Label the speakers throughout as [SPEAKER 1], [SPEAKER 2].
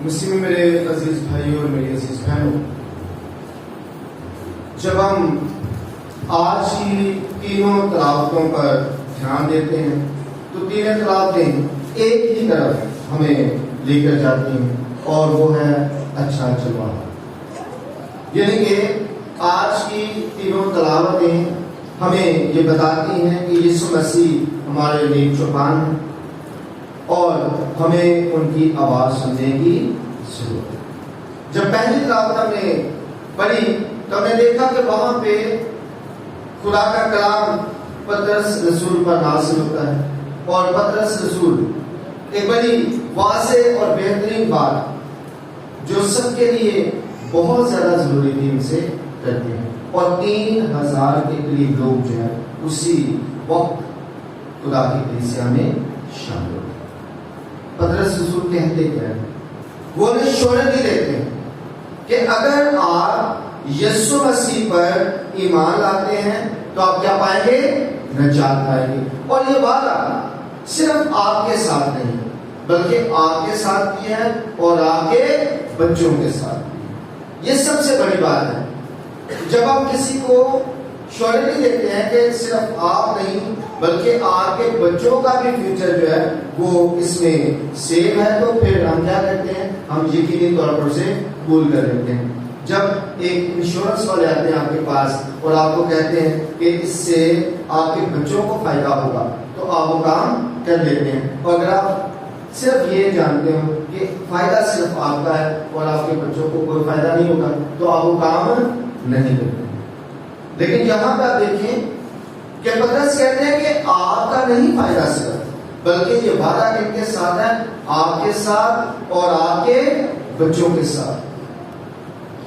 [SPEAKER 1] مسیح میں میرے عزیز بھائیوں اور میری عزیز بہنوں، جب ہم آج کی تینوں تلاوتوں پر دھیان دیتے ہیں تو تینوں تلاوتیں ایک ہی طرف ہمیں لے کر جاتی ہیں، اور وہ ہے اچھا چلوا۔ یعنی کہ آج کی تینوں تلاوتیں ہمیں یہ بتاتی ہیں کہ یسوع مسیح ہمارے لیے چوپان ہے اور ہمیں ان کی آواز سننے کی ضرورت ہے۔ جب پہلی تلاوت ہم نے پڑھی تو ہم نے دیکھا کہ وہاں پہ خدا کا کلام پطرس رسول پر نازل ہوتا ہے، اور پطرس رسول ایک بڑی واضح اور بہترین بات جو سب کے لیے بہت زیادہ ضروری تھی ان سے کرتے ہیں، اور 3000 کے قریب لوگ جو ہے اسی وقت خدا کی کلیسیا میں شامل ہوتے ہیں۔ پطرس رسول کہتے کیا ہے؟ وہ انہیں شورت دیتے ہیں کہ اگر آپ یسوع مسیح پر ایمان لاتے ہیں تو آپ کیا پائیں گے؟ نجات پائیں گے۔ اور یہ وعدہ صرف آپ کے ساتھ نہیں بلکہ آپ کے ساتھ بھی ہے اور آپ کے بچوں کے ساتھ بھی۔ یہ سب سے بڑی بات ہے۔ جب آپ کسی کو شورٹی دیتے ہیں کہ صرف آپ نہیں بلکہ آپ کے بچوں کا بھی فیوچر جو ہے وہ اس میں سیو ہے، تو پھر ہم کیا کرتے ہیں؟ ہم یقینی طور پر اسے قبول کر لیتے ہیں۔ جب ایک انشورنس والے آتے ہیں آپ کے پاس اور آپ کو کہتے ہیں کہ اس سے آپ کے بچوں کو فائدہ ہوگا تو آپ وہ کام کر لیتے ہیں، اور اگر آپ صرف یہ جانتے ہو کہ فائدہ صرف آپ کا ہے اور آپ کے بچوں کو کوئی فائدہ نہیں ہوگا تو آپ وہ کام نہیں کرتے۔ لیکن یہاں پہ آپ دیکھیں کہ پطرس کہتے ہیں کہ آپ کا نہیں فائدہ صرف، بلکہ یہ وعدہ کن کے ساتھ ہے؟ آپ کے ساتھ اور آپ کے بچوں کے ساتھ،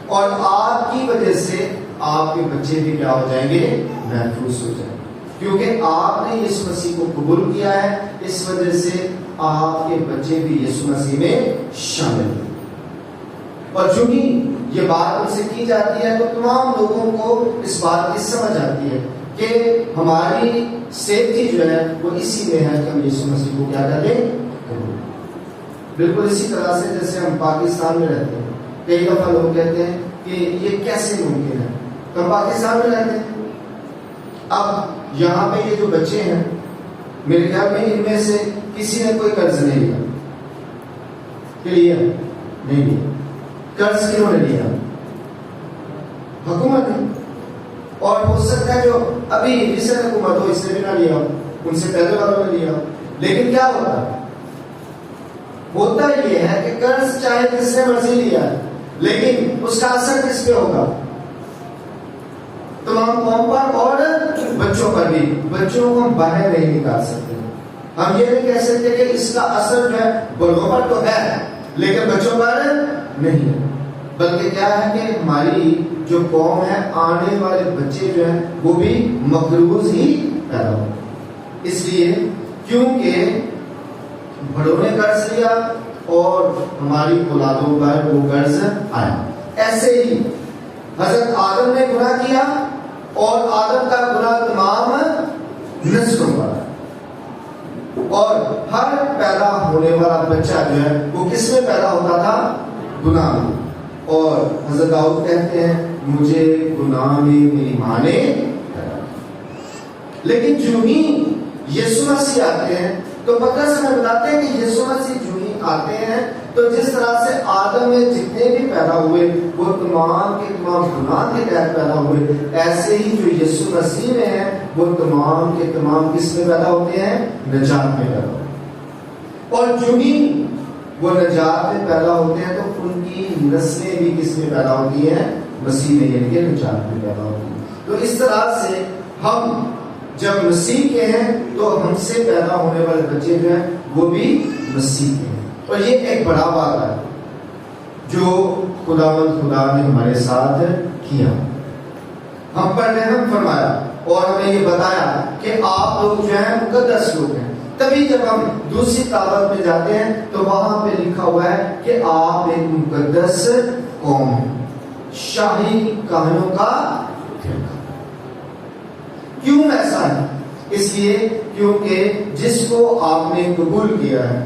[SPEAKER 1] اور آپ کی وجہ سے آپ کے بچے بھی کیا ہو جائیں گے؟ محفوظ ہو جائیں گے، کیونکہ آپ نے یسوع مسیح کو قبول کیا ہے، اس وجہ سے آپ کے بچے بھی یسوع مسیح میں شامل ہیں۔ اور چونکہ یہ بات ان سے کی جاتی ہے تو تمام لوگوں کو اس بات کی سمجھ آتی ہے کہ ہماری سیفٹی جو ہے وہ اسی میں ہے کہ ہم یسوع مسیح کو کیا کر لیں؟ بالکل اسی طرح سے جیسے ہم پاکستان میں رہتے ہیں، کئی دفعہ لوگ کہتے ہیں کہ یہ کیسے ممکن ہے؟ تو ہم پاکستان میں رہتے ہیں، اب یہاں پہ یہ جو بچے ہیں میرے خیال میں ان میں سے کسی نے کوئی قرض نہیں لیا، لیا نہیں لیا۔ قرض کیوں نے لیا؟ حکومت نے، اور ہو سکتا ہے جو ابھی ریسنٹ حکومت ہو اس نے بھی نہ لیا، ان سے پہلے والوں نے لیا۔ لیکن کیا ہوتا یہ ہے کہ قرض چاہے جس نے مرضی لیا ہے لیکن اس کا اثر کس پہ ہوگا؟ تمام قوم پر اور بچوں پر بھی۔ بچوں کو ہم باہر نہیں نکال سکتے، ہم یہ نہیں کہہ سکتے کہ اس کا اثر جو ہے بڑوں پر تو ہے لیکن بچوں پر نہیں ہے، بلکہ کیا ہے کہ ہماری جو قوم ہے آنے والے بچے جو ہیں وہ بھی مقروض ہی پیدا ہو، اس لیے کیونکہ بڑوں نے قرض لیا اور ہماری اولادوں پر وہ قرض آیا۔ ایسے ہی حضرت آدم نے گناہ کیا اور آدم کا گناہ تمام نسلوں پر، اور ہر پیدا ہونے والا بچہ جو ہے وہ کس میں پیدا ہوتا تھا؟ گناہ میں۔ اور حضرت داؤد کہتے ہیں مجھے گناہ میں میری ماں نے پیدا کیا۔ لیکن جو ہی یسوع مسیح آتے ہیں تو پطرس ہمیں بتاتے ہیں کہ یسوع مسیح جو ہی آتے ہیں تو جس طرح سے آدم میں جتنے بھی پیدا ہوئے وہ تمام کے تمام گناہ کے تحت پیدا ہوئے، ایسے ہی جو یسوع مسیح میں ہیں وہ تمام کے تمام کس میں پیدا ہوتے ہیں؟ نجات میں پیدا ہوتے ہیں۔ اور جو ہی وہ نجات میں پیدا ہوتے ہیں تو ان کی نسلیں بھی کس میں پیدا ہوتی ہیں؟ مسیح میں، یعنی کہ نجات میں پیدا ہوتی ہیں۔ تو اس طرح سے ہم جب مسیح کے ہیں تو ہم سے پیدا ہونے والے بچے جو ہیں وہ بھی مسیح کے ہیں، اور یہ ایک بڑا وعدہ ہے جو خداوند خدا نے ہمارے ساتھ کیا، ہم پر رحم فرمایا اور ہمیں یہ بتایا کہ آپ لوگ جو ہیں مقدس لوگ ہیں۔ تبھی جب ہم دوسری تلاوت میں جاتے ہیں تو وہاں پہ لکھا ہوا ہے کہ آپ ایک مقدس قوم ہیں، شاہی کہانیوں کا فرقہ۔ کیوں ایسا ہے؟ اس لیے کیونکہ جس کو آپ نے قبول کیا ہے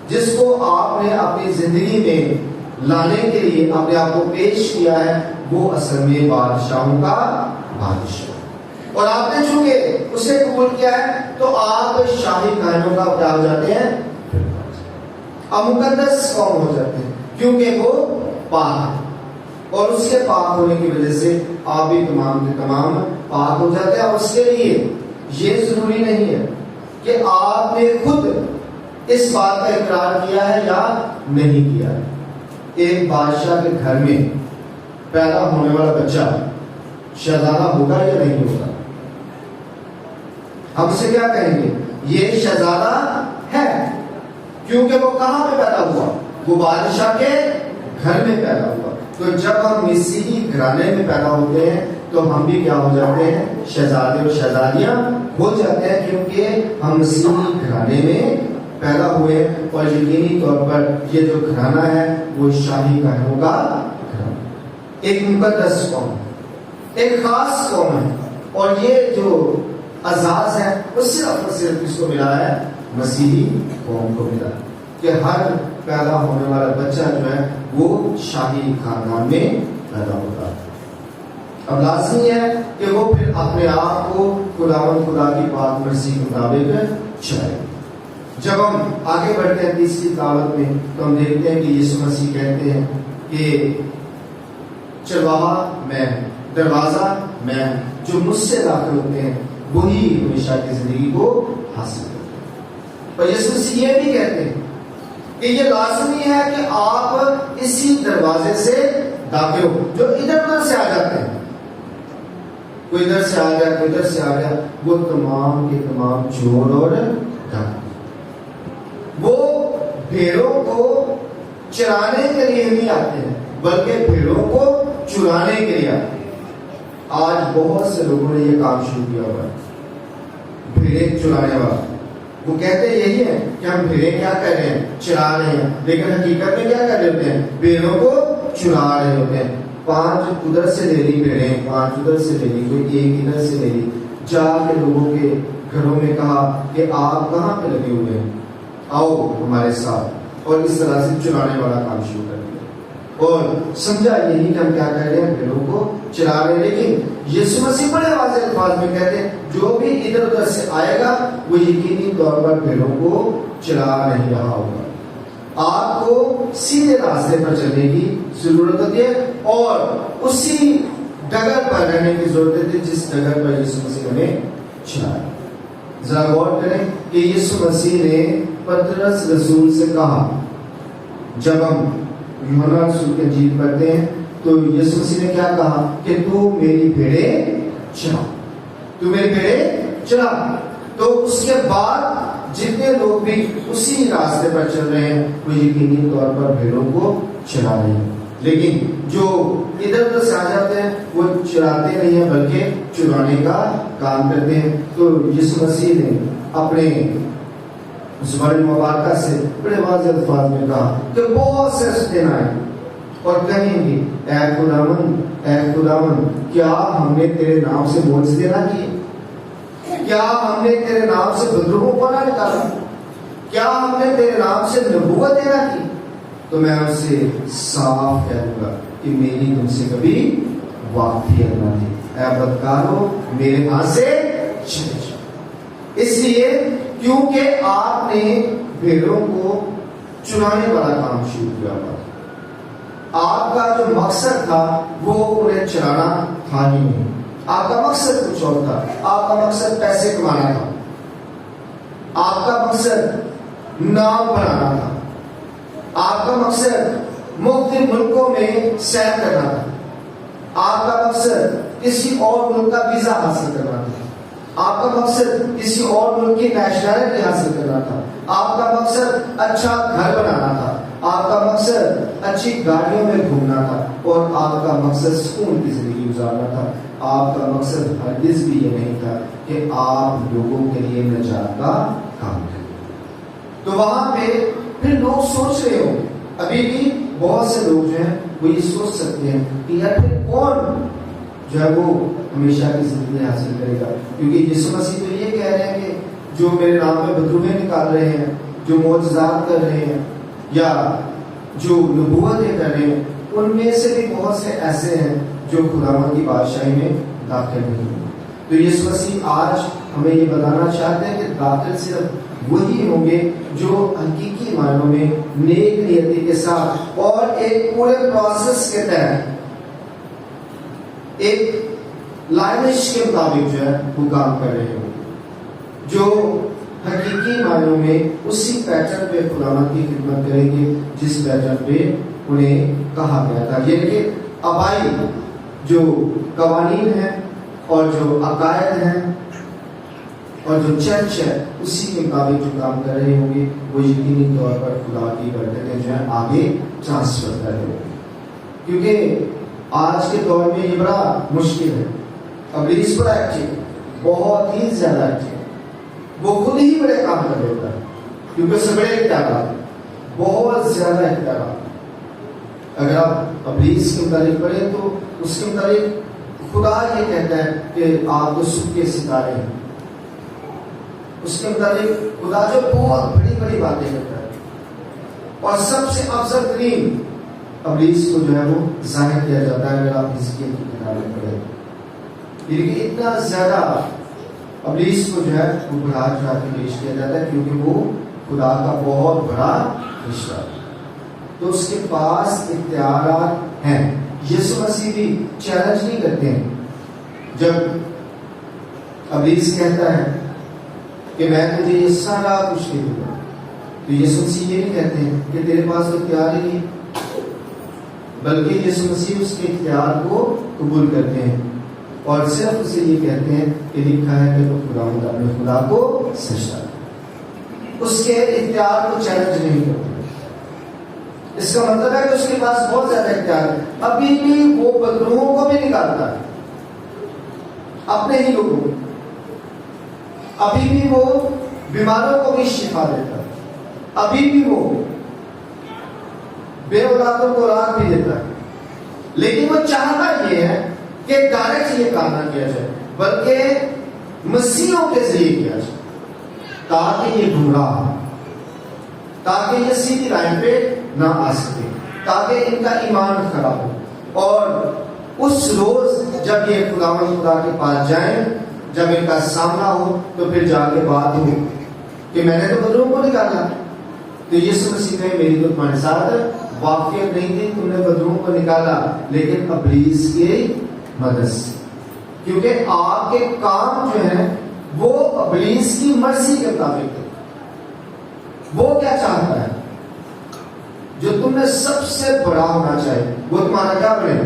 [SPEAKER 1] جس کو آپ نے اپنی زندگی میں لانے کے لیے اپنے آپ کو پیش کیا ہے، وہ اصل میں بادشاہوں کا بادشاہ، اور آپ نے چونکہ اسے قبول کیا ہے تو آپ شاہی کائنوں کا کیا ہو جاتے ہیں، اب مقدس قوم ہو جاتے ہیں، کیونکہ وہ پاک ہے، اور اس کے پاک ہونے کی وجہ سے آپ بھی تمام کے تمام پاک ہو جاتے ہیں۔ اور اس کے لیے یہ ضروری نہیں ہے کہ آپ نے خود اس بات کا اقرار کیا ہے یا نہیں کیا ہے۔ ایک بادشاہ کے گھر میں پیدا ہونے والا بچہ شہزادہ ہوگا یا نہیں ہوگا؟ ہم اسے کیا کہیں گے؟ یہ شہزادہ ہے، کیونکہ وہ کہاں پہ پیدا ہوا؟ وہ بادشاہ کے گھر میں پیدا ہوا۔ تو جب ہم مسیحی گھرانے میں پیدا ہوتے ہیں تو ہم بھی کیا ہو جاتے ہیں؟ شہزادے اور شہزادیاں ہو جاتے ہیں، کیونکہ ہم مسیحی گھرانے میں پیدا ہوئے، اور یقینی طور پر یہ جو گھرانہ ہے وہ شاہی گھرانوں کا گھرانہ، ایک مقدس قوم، ایک خاص قوم ہے، اور یہ جو اعزاز ہے وہ صرف اور صرف کس کو ملا ہے؟ مسیحی قوم کو ملا، کہ ہر پیدا ہونے والا بچہ جو ہے وہ شاہی خاندان میں پیدا ہوتا ہے۔ اب لازمی ہے کہ وہ پھر اپنے آپ کو خداوند خدا کی پاک مرضی کے مطابق چلائے۔ جب ہم آگے بڑھتے ہیں تیسری دعوت میں تو ہم دیکھتے ہیں کہ یسوع مسیح کہتے ہیں کہ چرواہا میں ہوں، دروازہ میں ہوں، جو مجھ سے داخل ہوتے ہیں وہی ہمیشہ کی زندگی کو حاصل کرتے ہیں۔ اور یسوع مسیح یہ بھی کہتے ہیں کہ یہ لازمی ہے کہ آپ اسی دروازے سے داخل ہو، جو ادھر ادھر سے آ جاتے ہیں، کوئی ادھر سے آ گیا کوئی ادھر سے آ گیا، وہ تمام کے تمام چور اور ڈاکو، وہ بھیڑوں کو چرانے کے لیے نہیں آتے ہیں بلکہ بھیڑوں کو چرانے کے لیے آتے ہیں۔ آج بہت سے لوگوں نے یہ کام شروع کیا ہوا ہے، بھیڑیں چرانے والا۔ وہ کہتے ہیں یہی ہے کہ ہم بھیڑیں کیا کر رہے ہیں؟ چرا رہے ہیں، لیکن حقیقت میں کیا کر رہے ہوتے ہیں؟ بھیڑوں کو چرا رہے ہوتے ہیں۔ 5 ادھر سے لے لی بھیڑیں، 5 ادھر سے لے لی، کوئی 1 ادھر سے لے لی، جا کے لوگوں کے گھروں میں کہا کہ آپ کہاں پہ لگے ہوئے ہیں، آؤ ہمارے ساتھ، اور اس طرح سے چرانے والا کام شروع کر دیا، اور سمجھا یہی کہ ہم کیا کر رہے ہیں؟ بھیڑوں کو چرا رہے ہیں۔ لیکن یسوع مسیح بڑے واضح الفاظ میں کہتے ہیں جو بھی ادھر ادھر سے آئے گا وہ یقینی طور پر بھیڑوں کو چرا نہیں رہا ہوگا۔ آپ کو سیدھے راستے پر چلنے کی ضرورت ہوتی ہے، اور اسی ڈگر پر رہنے کی ضرورت ہے جس ڈگر پر یسوع مسیح ہمیں چلایا۔ ذرا غور کریں کہ یسوع مسیح نے پترس رسول سے کہا، جب ہم یوحنا رسول کی انجیل پڑھتے ہیں تو یسوع مسیح نے کیا کہا کہ تو میری بھیڑیں چرا، تو میری بھیڑیں چرا۔ تو اس کے بعد جتنے لوگ بھی اسی راستے پر چل رہے ہیں وہ یقینی طور پر بھیڑوں کو چرا رہے ہیں، لیکن جو ادھر ادھر سے آ جاتے ہیں وہ چراتے نہیں ہیں بلکہ چرانے کا کام کرتے ہیں۔ تو یسوع مسیح نے اپنے زبان مبارکہ سے بڑے واضح الفاظ میں کہا کہ بہت سے دن آئے اور کہیں گے اے خداوند اے خداوند، کیا ہم نے تیرے نام سے معجزے نہ کیے؟ کیا ہم نے تیرے نام سے بندروں کو نہ نکالا؟ کیا ہم نے تیرے نام سے نبوتیں نہ کی؟ تو میں ان سے صاف کہہ دوں گا کہ میری تم سے کبھی واقفیت نہ تھی، اے بدکارو میرے ہاں سے چلے جاؤ۔ اس لیے کیونکہ آپ نے بھیڑوں کو چرانے والا کام شروع کیا ہوا تھا، آپ کا جو مقصد تھا وہ انہیں چرانا تھا ہی نہیں، آپ کا مقصد کچھ اور تھا۔ آپ کا مقصد پیسے کمانا تھا، آپ کا مقصد نام بنانا تھا، آپ کا مقصد مختلف ملکوں میں سیر کرنا تھا، آپ کا مقصد کسی اور ملک کا ویزا حاصل کرنا تھا، آپ کا مقصد کسی اور ملک کی نیشنلٹی حاصل کرنا تھا، آپ کا مقصد اچھا گھر بنانا تھا، آپ کا مقصد اچھی گاڑیوں میں گھومنا تھا، اور آپ کا مقصد سکون کی زندگی گزارنا تھا۔ آپ کا مقصد ہرگز بھی یہ نہیں تھا کہ آپ لوگوں کے لیے نجات کا کام کریں۔ تو وہاں پہ پھر لوگ سوچ رہے ہو، ابھی بھی بہت سے لوگ جو ہیں وہ یہ سوچ سکتے ہیں کہ یار پھر کون جو ہے وہ ہمیشہ کی زندگی حاصل کرے گا، کیونکہ یسوع مسیح تو یہ کہہ رہے ہیں کہ جو میرے نام میں بدروہیں نکال رہے ہیں جو معجزات کر رہے ہیں یا جو نبوتیں کر رہے ہیں، ان میں سے بھی بہت سے ایسے ہیں جو خداوند کی بادشاہی میں داخل نہیں ہیں۔ تو یسوع مسیح آج ہمیں یہ بتانا چاہتے ہیں کہ داخل صرف وہی ہوں گے جو حقیقی معنوں میں نیک نیتی کے ساتھ اور ایک پورے پروسیس کے تحت ایک لائنش کے مطابق جو ہے وہ کام کر رہے ہوں، جو حقیقی معنوں میں اسی پیٹرن پہ خداوند کی خدمت کریں گے جس پیٹرن پہ انہیں کہا گیا تھا۔ یعنی کہ آبائی جو قوانین ہیں اور جو عقائد ہیں اور جو چرچ ہے اسی کے مطابق جو کام کر رہے ہوں گے، وہ یقینی طور پر خدا کی برکتیں جو ہیں آگے ٹرانسفر کر رہے ہوں گے۔ کیونکہ آج کے دور میں یہ بڑا مشکل ہے، ابلیس بڑا ایکٹیو، بہت ہی زیادہ ایکٹیو، وہ خود ہی بڑے کام کر لیتا ہے کیونکہ اس سے بڑے اختیارات، بہت زیادہ اختیارات۔ اگر آپ ابلیس کے متعلق پڑھیں تو اس کے متعلق خدا یہ کہتا ہے کہ آپ تو صبح کے ستارے ہیں۔ اس کے متعلق خدا جو بہت بڑی بڑی باتیں کرتا ہے، اور سب سے افضل ترین ابلیس کو جو ہے وہ ظاہر کیا جاتا ہے اگر آپ حزقیل کی کتابیں پڑھیں۔ لیکن اتنا زیادہ ابلیس کو جو ہے وہ بڑھا چڑھا کے پیش کیا جاتا ہے کیونکہ وہ خدا کا بہت بڑا رشتہ ہے، تو اس کے پاس اختیارات ہیں۔ یسوع مسیح بھی چیلنج نہیں کرتے ہیں جب ابلیس کہتا ہے کہ میں تجھے یہ سارا کچھ دے دوں گا، تو یسوع مسیح یہ نہیں کہتے ہیں کہ تیرے پاس تو اختیار ہی نہیں، بلکہ یسوع مسیح اس کے اختیار کو قبول کرتے ہیں اور صرف اسے یہ کہتے ہیں کہ لکھا ہے کہ تو خداوند اپنے خدا کو سجدہ کرے، اس کے اختیار کو چیلنج نہیں کرتے۔ اس کا مطلب ہے کہ اس کے پاس بہت زیادہ اختیار ہے، ابھی بھی وہ بدروحوں کو بھی نکالتا ہے، اپنے ہی لوگوں کو، ابھی بھی وہ بیماروں کو بھی شفا دیتا ہے، ابھی بھی وہ بے اولادوں کو اولاد بھی دیتا ہے۔ لیکن وہ چاہتا یہ ہے کہ ڈائریکٹ یہ کام نہ کیا جائے بلکہ مسیحوں کے ذریعے کیا جائے، تاکہ یہ گمراہ، تاکہ یہ سیدھی لائن پہ نہ آ سکے، تاکہ ان کا ایمان خراب ہو، اور اس روز جب یہ خداوند خدا کے پاس جائیں، جب ان کا سامنا ہو تو پھر جا کے بات ہو کہ میں نے تو بدروحوں کو نکالا، تو یسوع مسیح نے میری تو تمہارے ساتھ واقفیت نہیں تھی، تم نے بدروحوں کو نکالا لیکن ابلیس کی مدد سے، کیونکہ آپ کے کام جو ہیں وہ ابلیس کی مرضی کے مطابق ہے۔ وہ کیا چاہتا ہے؟ جو تم نے سب سے بڑا ہونا چاہے وہ تمہارا کیا بنے؟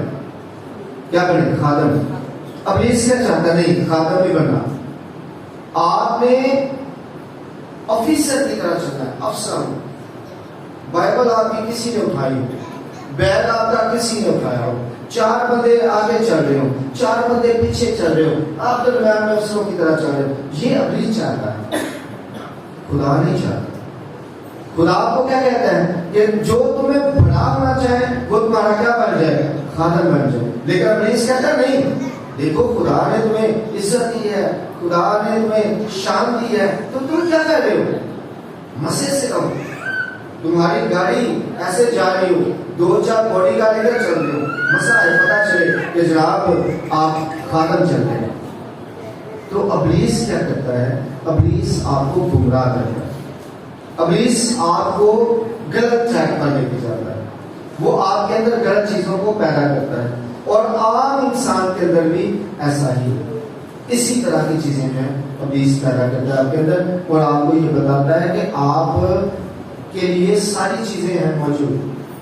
[SPEAKER 1] کیا بنے؟ خادم۔ ابلیس کیا چاہتا ہے؟ نہیں، خادم بھی بننا، آپ نے آفیسر کی طرح چلنا ہے، افسر۔ بائبل آپ کی کسی نے اٹھائی ہو، بیگ آپ کا کسی نے اٹھایا ہو، 4 بندے آگے چل رہے ہو، 4 بندے پیچھے چل رہے ہو، آپ درمیان میں افسروں کی طرح چل رہے ہو، یہ ابلیس چاہتا ہے، خدا نہیں چاہتا۔ خدا آپ کو کیا کہتا ہے کہ جو تمہیں بڑا ہونا چاہے وہ تمہارا کیا بن جائے؟ خادم بن جائے۔ لیکن ابلیس کہتا ہے نہیں، دیکھو خدا نے تمہیں عزت دی ہے، خدا نے تمہیں شان دی ہے، تو تم کیا کر رہے ہو؟ مسے سے کم، تمہاری گاڑی ایسے جا رہی ہو، 2-4 باڈی گارڈ ادھر چل رہے ہو، مسا ہے پتا چلے کہ جناب آپ خادم چل رہے ہیں۔ تو ابلیس کیا کرتا ہے؟ ابلیس آپ کو گمراہ کرتا ہے، ابلیس آپ کو غلط ٹریک پر لے کے جاتا ہے، وہ آپ کے اندر غلط چیزوں کو پیدا کرتا ہے، اور عام انسان کے اندر بھی ایسا ہی ہے۔ اسی طرح کی چیزیں جو ہیں ابلیس پیدا کرتا ہے آپ کے اندر، اور آپ کو یہ بتاتا ہے کہ آپ کے لیے ساری چیزیں ہیں موجود،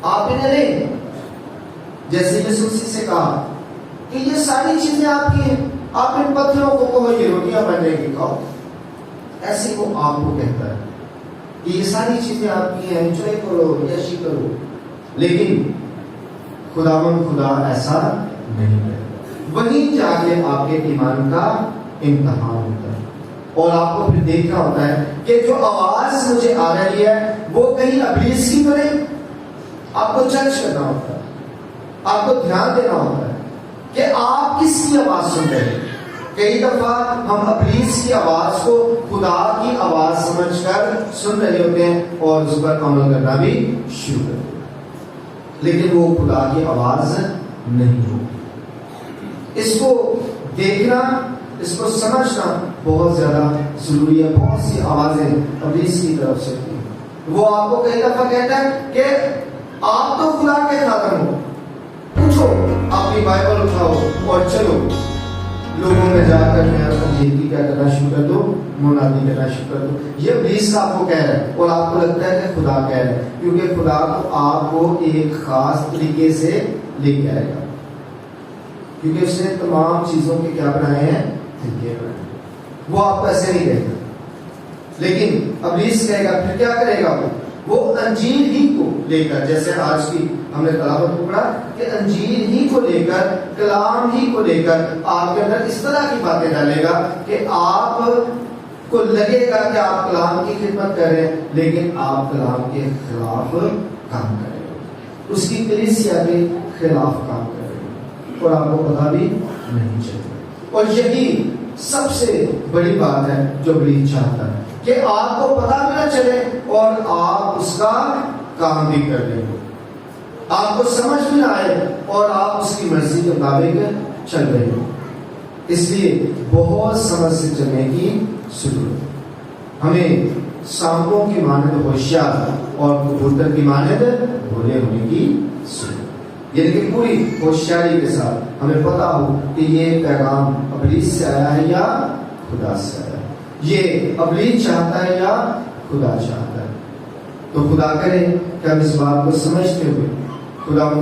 [SPEAKER 1] آپ انہیں لیں، جیسے یسوع مسیح سے کہا کہ یہ ساری چیزیں آپ کی ہیں، آپ ان پتھروں کو کہو یہ روٹیاں بننے کی کھاؤ، ایسے وہ آپ کو کہتا ہے کہ یہ ساری چیزیں آپ کی ہیں، انجوائے کرو، یشی کرو۔ لیکن خداوند خدا ایسا نہیں ہے، وہیں جا کے آپ کے ایمان کا امتحان ہوتا ہے، اور آپ کو پھر دیکھنا ہوتا ہے کہ جو آواز مجھے آ رہی ہے وہ کہیں ابلیس کی تو نہیں۔ آپ کو جج کرنا ہوتا ہے، آپ کو دھیان دینا ہوتا ہے کہ آپ کس کی آواز سن رہے ہیں، کئی دفعہ ہم ابلیس کی آواز کو خدا کی آواز سمجھ کر سن رہے ہوتے ہیں اور اس پر عمل کرنا بھی شروع کر دیتے ہیں، لیکن وہ خدا کی آواز نہیں ہوتی۔ اس کو دیکھنا، اس کو سمجھنا بہت زیادہ ضروری ہے۔ بہت سی آوازیں ابلیس کی طرف سے ہوتی ہیں، وہ آپ کو کئی دفعہ کہتا ہے کہ آپ تو خدا کے خادم ہو، اٹھو اپنی بائبل اٹھاؤ اور چلو لوگوں میں جا کر انجیل کیا کرنا شروع کر دو، منادی کرنا شروع کر دو۔ یہ ابلیس آپ کو کہہ رہا ہے اور آپ کو لگتا ہے کہ خدا کہہ رہا ہے، کیونکہ خدا کو آپ کو ایک خاص طریقے سے لے کے آئے گا، کیونکہ اس نے تمام چیزوں کے کیا بنائے ہیں، طریقے بنائے ہیں۔ وہ آپ کو ایسے نہیں کہے گا، لیکن ابلیس کہے گا، پھر کیا کرے گا وہ انجیل ہی کو لے کر، جیسے آج کی ہم نے تلاوت کو پڑھا کہ انجیل ہی کو لے کر، کلام ہی کو لے کر آپ کے اندر اس طرح کی باتیں ڈالے گا کہ آپ کو لگے گا کہ آپ کلام کی خدمت کر رہے ہیں، لیکن آپ کلام کے خلاف کام کر رہے ہیں، اس کی کلیسیا کے خلاف کام کر رہے ہیں اور آپ کو پتہ بھی نہیں چلتا۔ اور یہی سب سے بڑی بات ہے جو ابلیس چاہتا ہے کہ آپ کو پتہ بھی نہ چلے اور آپ اس کا کام بھی کر رہے ہو، آپ کو سمجھ بھی نہ آئے اور آپ اس کی مرضی کے مطابق چل رہے ہو۔ اس لیے بہت سمجھ سے چلنے کی ضرورت ہے۔ ہمیں سانپوں کی مانند ہوشیار اور کبوتر کی مانند بھولے ہونے کی ضرورت ہے، یعنی کہ پوری ہوشیاری کے ساتھ ہمیں پتا ہو کہ یہ پیغام ابلیس سے آیا ہے یا خدا سے آیا ہے، یہ ابلیس چاہتا ہے یا خدا چاہتا ہے۔ تو خدا کرے کہ ہم اس بات کو سمجھتے ہوئے خدا کی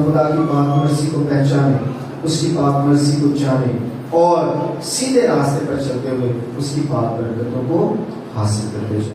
[SPEAKER 1] پاک مرضی کو پہچانے، اس کی پاک مرضی کو جانے اور سیدھے راستے پر چلتے ہوئے اس کی پاک برکتوں کو حاصل کرتے جائیں۔